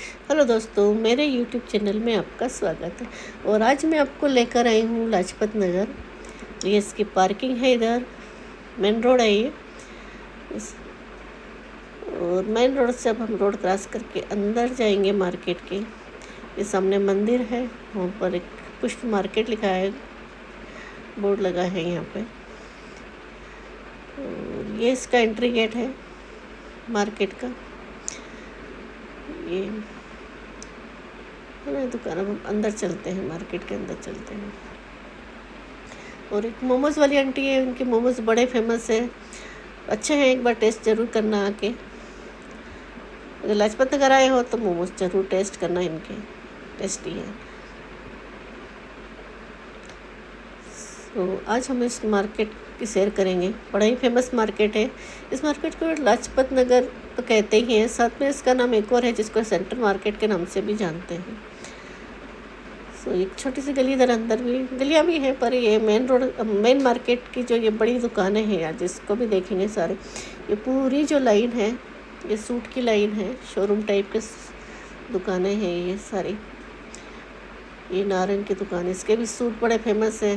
Hello दोस्तों, मेरे YouTube channel में आपका स्वागत है। और आज मैं आपको लेकर आई हूँ लाजपत नगर। ये इसकी पार्किंग है, इधर मेन रोड है ये और मेन रोड से अब हम रोड क्रॉस करके अंदर जाएंगे मार्केट के। ये सामने मंदिर है, वहाँ पर एक पुष्प मार्केट लिखा है, बोर्ड लगा है यहाँ पे। और ये इसका एंट्री गेट है मार्केट का। ये है दुकान। अब हम अंदर चलते हैं, मार्केट के अंदर चलते हैं। और एक मोमोज़ वाली आंटी है, उनके मोमोज़ बड़े फेमस है, अच्छे हैं, एक बार टेस्ट ज़रूर करना आके। अगर लाजपत नगर आए हो तो मोमोज़ ज़रूर टेस्ट करना, इनके टेस्टी है। तो आज हम इस मार्केट की सैर करेंगे। बड़ा ही फेमस मार्केट है। इस मार्केट को लाजपत नगर तो कहते ही हैं, साथ में इसका नाम एक और है जिसको सेंट्रल मार्केट के नाम से भी जानते हैं। एक छोटी सी गली, इधर अंदर भी गलियाँ भी हैं, पर ये मेन रोड मेन मार्केट की जो ये बड़ी दुकानें हैं यार, जिसको भी देखेंगे सारे, ये पूरी जो लाइन है ये सूट की लाइन है, शोरूम टाइप के दुकानें हैं ये सारी। ये नारंग की दुकान, इसके भी सूट बड़े फेमस है।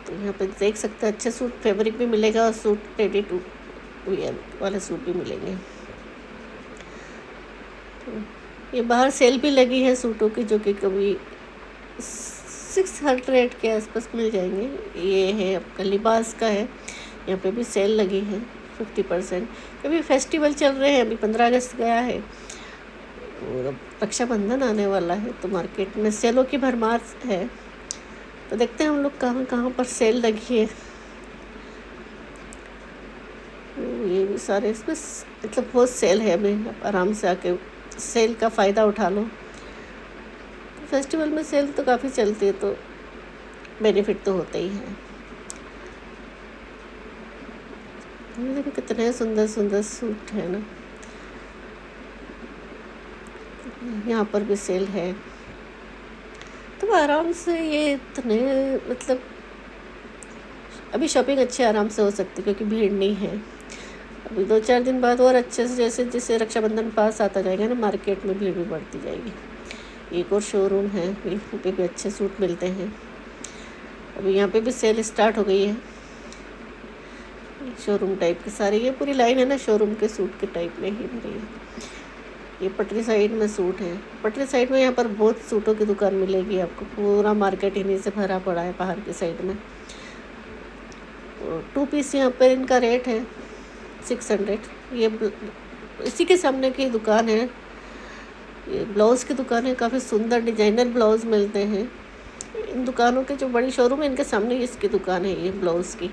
तो यहाँ पे देख सकते हैं, अच्छे सूट फैब्रिक भी मिलेगा और सूट रेडी टू वियर वाले सूट भी मिलेंगे। तो ये बाहर सेल भी लगी है सूटों की, जो कि कभी 600 के आसपास मिल जाएंगे। ये है आपका लिबास का है, यहाँ पे भी सेल लगी है 50%। कभी फेस्टिवल चल रहे हैं, अभी 15 अगस्त गया है और अब रक्षाबंधन आने वाला है, तो मार्केट में सेलों की भरमार है। तो देखते हैं हम लोग कहाँ कहाँ पर सेल लगी है। ये भी सारे इसमें मतलब बहुत सेल है, अभी आप आराम से आके सेल का फ़ायदा उठा लो। फेस्टिवल में सेल तो काफ़ी चलती है, तो बेनिफिट तो होता ही है। देखो कितने सुंदर सुंदर सूट है ना, यहाँ पर भी सेल है। तो आराम से ये इतने मतलब अभी शॉपिंग अच्छे आराम से हो सकती है, क्योंकि भीड़ नहीं है। अभी 2-4 दिन बाद और अच्छे से, जैसे जैसे रक्षाबंधन पास आता जाएगा ना, मार्केट में भीड़ भी बढ़ती जाएगी। एक और शोरूम है, यहाँ पे भी अच्छे सूट मिलते हैं। अभी यहाँ पे भी सेल स्टार्ट हो गई है। शोरूम टाइप के सारे, ये पूरी लाइन है ना शोरूम के सूट के टाइप में ही भरी है। ये पटरी साइड में सूट है। पटरी साइड में यहाँ पर बहुत सूटों की दुकान मिलेगी आपको। पूरा मार्केट इन्हीं से भरा पड़ा है बाहर की साइड में। 2 पीस यहाँ पर इनका रेट है 600। ये इसी के सामने की दुकान है, ये ब्लाउज़ की दुकान है। काफ़ी सुंदर डिजाइनर ब्लाउज़ मिलते हैं इन दुकानों के। जो बड़ी शोरूम है इनके सामने इसकी दुकान है, ये ब्लाउज़ की।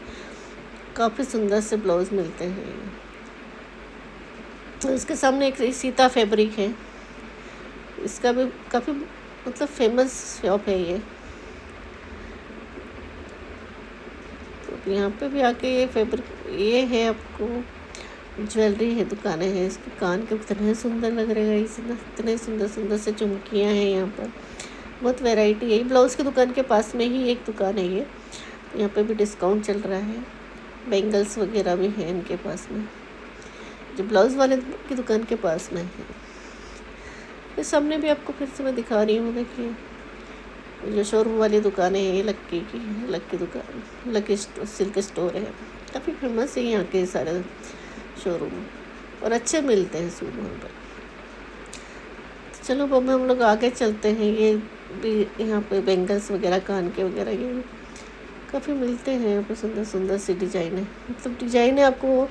काफ़ी सुंदर से ब्लाउज़ मिलते हैं। तो इसके सामने एक सीता फैब्रिक है, इसका भी काफ़ी मतलब फेमस शॉप है ये। तो यहाँ पे भी आके ये फैब्रिक, ये है आपको ज्वेलरी है, दुकानें हैं। इसके कान के कितने सुंदर लग रहे हैं, इतने सुंदर सुंदर से झुमकियाँ हैं यहाँ पर। बहुत वैरायटी है। ब्लाउज़ की दुकान के पास में ही एक दुकान है ये, यहाँ पे भी डिस्काउंट चल रहा है। बैंगल्स वगैरह भी हैं इनके पास में, जो ब्लाउज़ वाले की दुकान के पास में है। इस सामने भी आपको फिर से मैं दिखा रही हूँ, देखिए जो शोरूम वाली दुकान है, ये लक्की दुकान, लक्की सिल्क स्टोर है। काफ़ी फेमस है यहाँ के सारे शोरूम, और अच्छे मिलते हैं सूट वहाँ पर। चलो अब हम लोग आगे चलते हैं। ये भी यहाँ पे बैंगल्स वगैरह, कान के वगैरह, ये काफ़ी मिलते हैं यहाँ पे। सुंदर सुंदर सी डिज़ाइन है, मतलब डिज़ाइन है आपको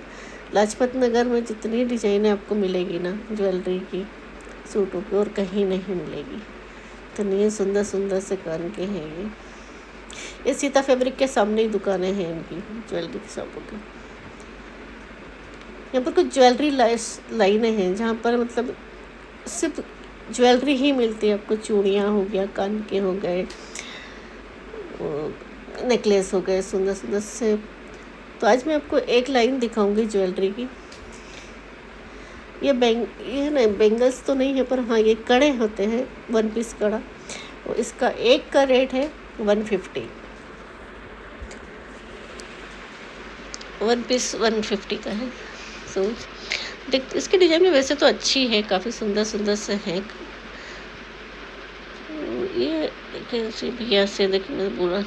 लाजपत नगर में जितनी डिज़ाइनें आपको मिलेगी ना ज्वेलरी की, सूटों की, और कहीं नहीं मिलेगी। इतनी सुंदर सुंदर से कान के हैं ये सीता फैब्रिक के सामने ही दुकानें हैं इनकी ज्वेलरी की शॉपों की। यहाँ पर कुछ ज्वेलरी लाइनें हैं जहाँ पर मतलब सिर्फ ज्वेलरी ही मिलती है आपको। चूड़ियाँ हो गया, कान के हो गए, नेकलेस हो गए सुंदर सुंदर से। तो आज मैं आपको एक लाइन दिखाऊंगी ज्वेलरी की। ये ना बैंगल्स तो नहीं है, पर हाँ ये कड़े होते हैं, 1 पीस कड़ा। और इसका एक का रेट है 150। 1 पीस 150 का है सूट। देख इसकी डिजाइन में वैसे तो अच्छी है, काफ़ी सुंदर सुंदर से है। ये कैसे भैया से देखना पूरा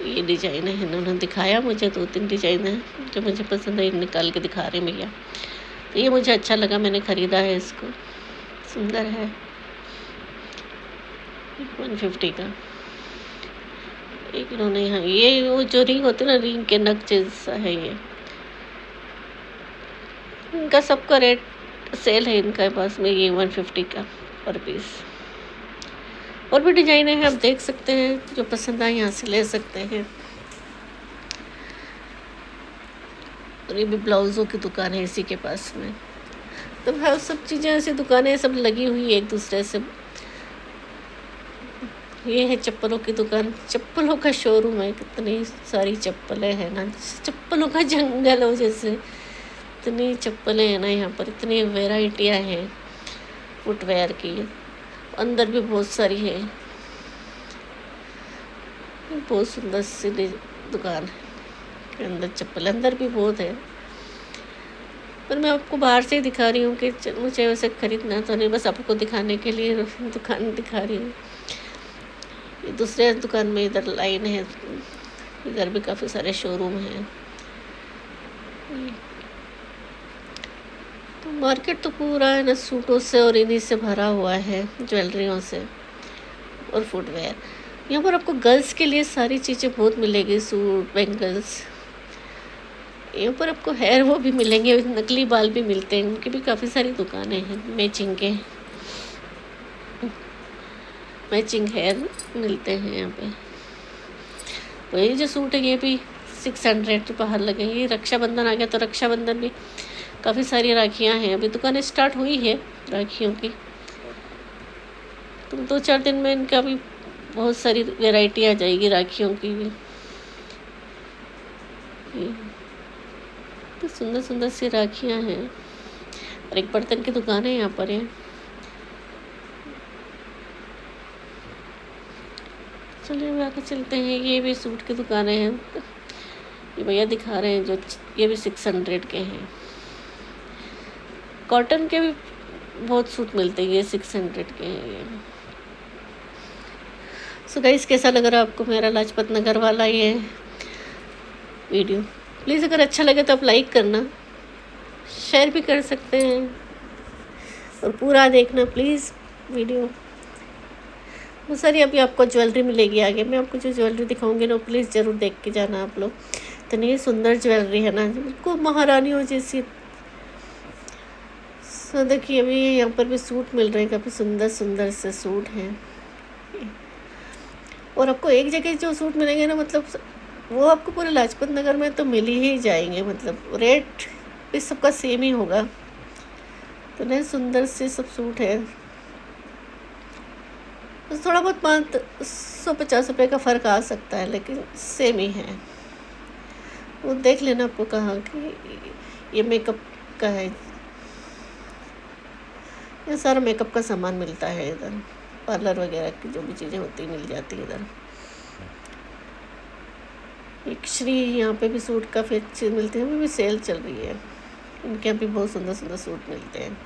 ये डिजाइन है, इन्होंने दिखाया मुझे 2-3 डिजाइन है जो मुझे पसंद है, निकाल के दिखा रहे हैं भैया। तो ये मुझे अच्छा लगा, मैंने ख़रीदा है इसको, सुंदर है। 150 का एक इन्होंने यहाँ ये वो जो रिंग होती है ना, रिंग के नग जैसा है ये। इनका सबका रेट सेल है इनके पास में, ये 150 का पर पीस। और भी डिजाइन है, आप देख सकते हैं, जो पसंद आए यहाँ से ले सकते हैं। और ये भी ब्लाउज़ों की दुकान है इसी के पास में। तो भाई सब चीज़ें ऐसी दुकानें सब लगी हुई है एक दूसरे से। ये है चप्पलों की दुकान, चप्पलों का शोरूम है, कितनी सारी चप्पलें हैं ना, चप्पलों का जंगल हो जैसे, इतनी चप्पलें हैं ना यहाँ पर, इतनी वेराइटियाँ हैं फुटवेयर की। अंदर भी बहुत सारी है, बहुत सुंदर सी दुकान है। अंदर चप्पल अंदर भी बहुत है, पर मैं आपको बाहर से ही दिखा रही हूँ कि मुझे वैसे खरीदना तो नहीं, बस आपको दिखाने के लिए दुकान दिखा रही हूँ। ये दूसरे दुकान में इधर लाइन है, इधर भी काफ़ी सारे शोरूम हैं। तो मार्केट तो पूरा है ना सूटों से और इन्हीं से भरा हुआ है, ज्वेलरियों से और फुटवेयर। यहाँ पर आपको गर्ल्स के लिए सारी चीज़ें बहुत मिलेगी, सूट, बैंगल्स। यहाँ पर आपको हेयर वो भी मिलेंगे, नकली बाल भी मिलते हैं, उनकी भी काफ़ी सारी दुकानें हैं। मैचिंग हेयर मिलते हैं यहाँ पे। तो ये जो सूट है ये भी 600 के बाहर लगे। ये रक्षाबंधन आ गया तो रक्षाबंधन भी काफ़ी सारी राखियाँ हैं, अभी दुकानें स्टार्ट हुई है राखियों की, तो 2-4 दिन में इनका भी बहुत सारी वैरायटी आ जाएगी राखियों की भी। तो सुंदर सुंदर सी राखियाँ हैं। और एक बर्तन की दुकान है यहाँ पर है। चलिए हम आगे चलते हैं। ये भी सूट की दुकानें हैं, ये भैया दिखा रहे हैं जो, ये भी 600 के हैं। कॉटन के भी बहुत सूट मिलते हैं, ये 600 के हैं ये। सो गाइस, कैसा लग रहा है आपको मेरा लाजपत नगर वाला ये वीडियो? प्लीज़ अगर अच्छा लगे तो आप लाइक करना, शेयर भी कर सकते हैं, और पूरा देखना प्लीज़ वीडियो। बहुत सारी अभी आपको ज्वेलरी मिलेगी आगे, मैं आपको जो ज्वेलरी दिखाऊंगी ना, प्लीज़ ज़रूर देख के जाना आप लोग। इतनी सुंदर ज्वेलरी है ना, बिल्कुल महारानियों जैसी। सो देखिए अभी यहाँ पर भी सूट मिल रहे हैं, काफ़ी सुंदर सुंदर से सूट हैं। और आपको एक जगह जो सूट मिलेंगे ना, मतलब वो आपको पूरे लाजपत नगर में तो मिल ही जाएंगे, मतलब रेट भी सबका सेम ही होगा। तो नए सुंदर से सब सूट है, बस थोड़ा बहुत 550 रुपये का फ़र्क आ सकता है, लेकिन सेम ही है। वो देख लेना आपको कहाँ कि ये मेकअप का है, ये सारा मेकअप का सामान मिलता है इधर, पार्लर वगैरह की जो भी चीज़ें होती मिल जाती है इधर। एक श्री यहाँ पे भी सूट काफ़ी अच्छे मिलते हैं, अभी भी सेल चल रही है, इनके यहाँ भी बहुत सुंदर सुंदर सूट मिलते हैं।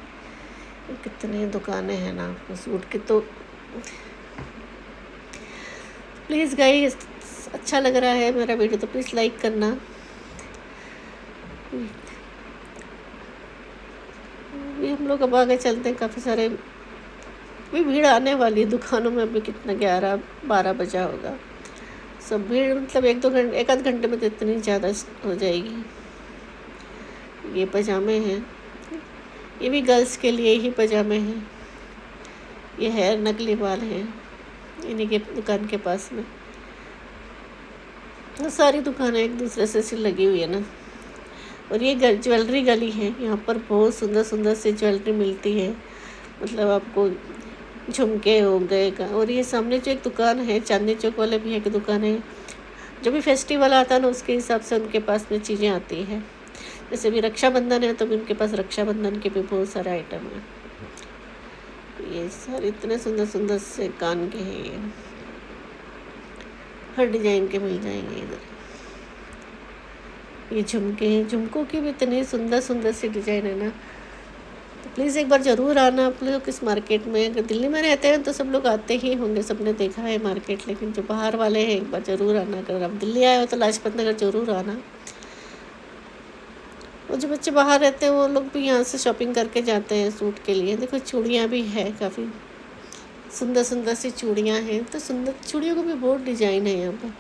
कितनी दुकानें हैं ना सूट की। तो प्लीज़ गाइस, अच्छा लग रहा है मेरा वीडियो तो प्लीज़ लाइक करना। ये हम लोग अब आगे चलते हैं, काफ़ी सारे भी भीड़ आने वाली है दुकानों में। अभी कितना 11-12 बजा होगा, सब भीड़ मतलब 1-2 घंटे में तो इतनी ज़्यादा हो जाएगी। ये पजामे हैं, ये भी गर्ल्स के लिए ही पजामे हैं। ये हेयर नकली बाल हैं इन्हीं के दुकान के पास में। तो सारी दुकानें एक दूसरे से लगी हुई है ना। और ये ज्वेलरी गली है, यहाँ पर बहुत सुंदर सुंदर सी ज्वेलरी मिलती है, मतलब आपको झुमके हो गए। और ये सामने जो एक दुकान है, चांदनी चौक वाले भैया की दुकान है, जो भी फेस्टिवल आता है ना उसके हिसाब से उनके पास में चीज़ें आती हैं। जैसे भी रक्षाबंधन है तो भी उनके पास रक्षाबंधन के भी बहुत सारे आइटम हैं। ये सारे इतने सुंदर सुंदर से कान के हैं, ये हर डिजाइन के मिल जाएंगे इधर। ये झुमके हैं, झुमकों की भी इतनी सुंदर सुंदर सी डिजाइन है ना, तो प्लीज़ एक बार ज़रूर आना आप लोग इस मार्केट में। अगर दिल्ली में रहते हैं तो सब लोग आते ही होंगे, सबने देखा है मार्केट, लेकिन जो बाहर वाले हैं एक बार ज़रूर आना। अगर आप दिल्ली आए हो तो लाजपत नगर ज़रूर आना। और जो बच्चे बाहर रहते हैं वो लोग भी यहाँ से शॉपिंग करके जाते हैं सूट के लिए। देखो चूड़ियाँ भी है, काफ़ी सुंदर सुंदर सी चूड़ियाँ हैं। तो सुंदर चूड़ियों को भी बहुत डिजाइन है यहाँ पर।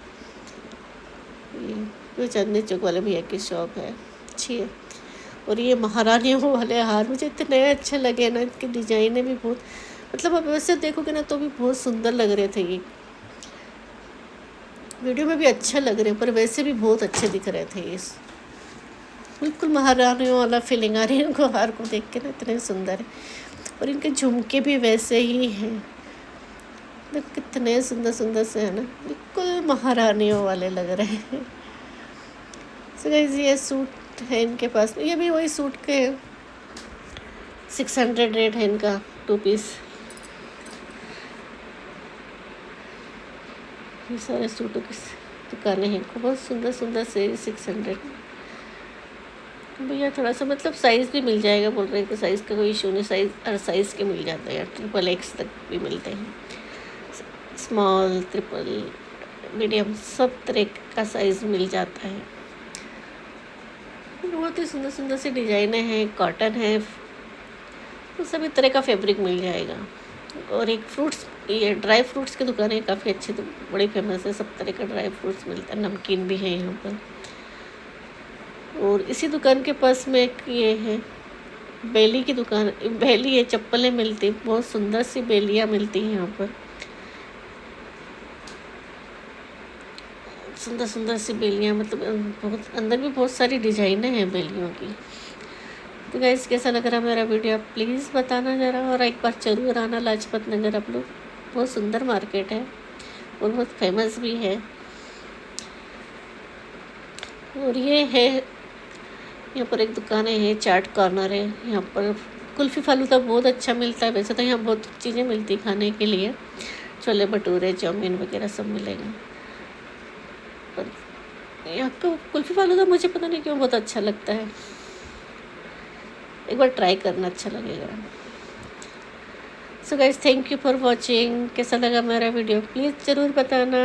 ये चांदनी चौक वाले भैया की शॉप है, अच्छी है। और ये महारानियों वाले हार मुझे इतने अच्छे लगे ना, इनकी डिजाइनें भी बहुत, मतलब आप वैसे देखोगे ना तो भी बहुत सुंदर लग रहे थे। ये वीडियो में भी अच्छे लग रहे हैं पर वैसे भी बहुत अच्छे दिख रहे थे। ये बिल्कुल महारानियों वाला फीलिंग आ रही है इनको हार को देख के ना, इतने सुंदर है। और इनके झुमके भी वैसे ही हैं, देखो कितने सुंदर सुंदर से है ना, बिल्कुल महारानियों वाले लग रहे हैं। सो गाइस ये सूट है इनके पास, ये भी वही सूट के 600 रेट है इनका 2 पीस। ये सारे सूटों की दुकानें हैं, बहुत सुंदर सुंदर से 600। भैया थोड़ा सा मतलब साइज़ भी मिल जाएगा, बोल रहे हैं कि साइज़ का कोई इशू नहीं, साइज़ हर साइज़ के मिल जाते हैं, XXX तक भी मिलते हैं। स्मॉल, ट्रिपल, मीडियम सब तरह का साइज़ मिल जाता है। बहुत ही सुंदर सुंदर सी डिजाइनें हैं, कॉटन है, तो सभी तरह का फैब्रिक मिल जाएगा। और एक फ्रूट्स, ये ड्राई फ्रूट्स की दुकान है, काफ़ी अच्छी, तो बड़ी फेमस है, सब तरह का ड्राई फ्रूट्स मिलता है, नमकीन भी है यहाँ पर। और इसी दुकान के पास में एक ये है बेली की दुकान, बेली है, चप्पलें मिलती, बहुत सुंदर सी बेलियाँ मिलती हैं यहाँ पर, सुंदर सुंदर सी बेलियाँ, मतलब बहुत अंदर भी बहुत सारी डिजाइनें हैं बेलियों की। तो गाइस कैसा लग रहा मेरा वीडियो आप प्लीज़ बताना ज़रा, और एक बार ज़रूर आना लाजपत नगर आप लोग, बहुत सुंदर मार्केट है और बहुत फेमस भी है। और ये है यहाँ पर एक दुकान है, चाट कॉर्नर है, यहाँ पर कुल्फ़ी फालूदा बहुत अच्छा मिलता है। वैसे तो यहाँ बहुत चीज़ें मिलती खाने के लिए, छोले भटूरे, चाउमीन वगैरह सब मिलेगा, पर यहाँ का कुल्फ़ी फालूदा मुझे पता नहीं क्यों बहुत अच्छा लगता है, एक बार ट्राई करना, अच्छा लगेगा। So guys thank you for watching. कैसा लगा मेरा वीडियो प्लीज़ ज़रूर बताना।